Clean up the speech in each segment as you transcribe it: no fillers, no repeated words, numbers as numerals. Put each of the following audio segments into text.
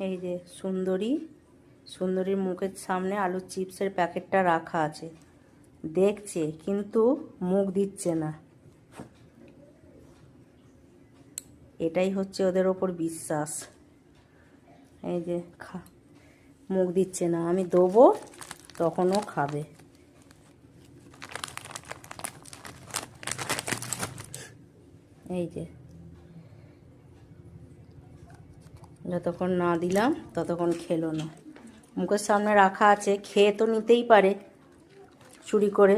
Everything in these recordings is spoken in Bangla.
এই যে সুন্দরীর মুখের সামনে আলুর চিপসের প্যাকেটটা রাখা আছে, দেখছে কিন্তু মুখ দিচ্ছে না। এটাই হচ্ছে ওদের ওপর বিশ্বাস। এই যে মুখ দিচ্ছে না, আমি দেবো তখনও খাবে। এই যে যতক্ষণ না দিলাম ততক্ষণ খেলো না। মুখের সামনে রাখা আছে, খেয়ে তো নিতেই পারে চুরি করে,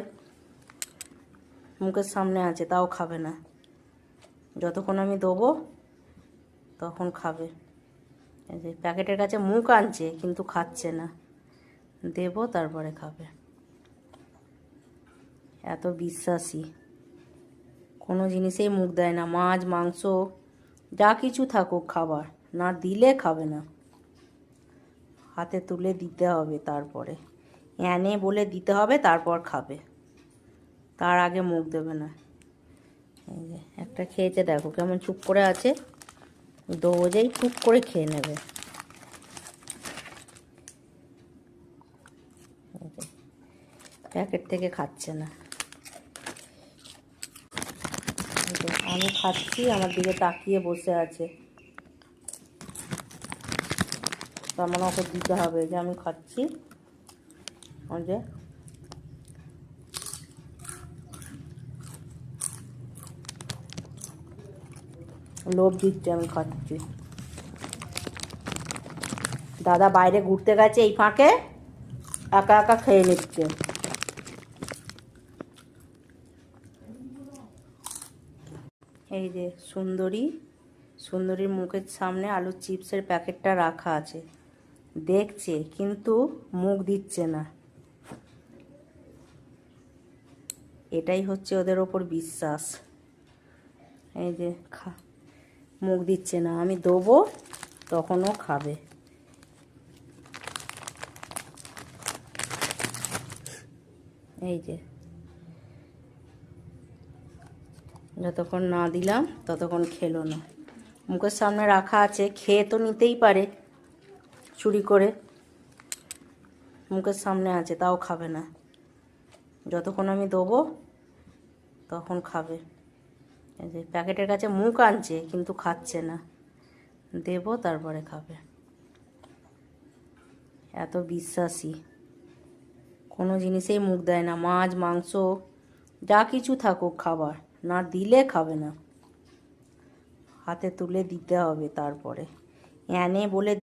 মুখের সামনে আছে তাও খাবে না। যতক্ষণ আমি দেবো তখন খাবে। এই যে প্যাকেটের কাছে মুখ আনছে কিন্তু খাচ্ছে না, দেবো তারপরে খাবে। এত বিশ্বাসী, কোনো জিনিসেই মুখ দেয় না। মাছ মাংস যা কিছু থাকুক খাবার, না দিলে খাবে না। হাতে তুলে দিতে হবে, তারপরে এনে বলে দিতে হবে, তারপর খাবে। তার আগে মুখ দেবে না। এই যে একটা খেয়েছে, দেখো কেমন চুপ করে আছে, দোজেই চুপ করে খেয়ে নেবে। প্যাকেট থেকে খাচ্ছে না। আমি খাচ্ছি, আমার দিকে তাকিয়ে বসে আছে, তার মানে ওকে দিতে হবে যে আমি খাচ্ছি। ওই যে লোভ দিচ্ছে আমি খাচ্ছি। দাদা বাইরে ঘুরতে গেছে, এই ফাঁকে একা একা খেয়ে নিচ্ছে। এই যে সুন্দরীর মুখের সামনে আলুর চিপসের প্যাকেটটা রাখা আছে, দেখছে কিন্তু মুখ দিচ্ছে না। এটাই হচ্ছে ওদের ওপর বিশ্বাস। এই যে মুখ দিচ্ছে না, আমি দেবো তখনও খাবে। এই যে যতক্ষণ না দিলাম ততক্ষণ খেলো না। মুখের সামনে রাখা আছে, খেয়ে তো নিতেই পারে চুরি করে, মুখের সামনে আছে তাও খাবে না। যতক্ষণ আমি দেবো তখন খাবে। এই যে প্যাকেটের কাছে মুখ আনছে কিন্তু খাচ্ছে না, দেবো তারপরে খাবে। এত বিশ্বাসী, কোনো জিনিসেই মুখ দেয় না। মাছ মাংস যা কিছু থাকুক খাবার, না দিলে খাবে না। হাতে তুলে দিতে হবে, তারপরে এনে বলে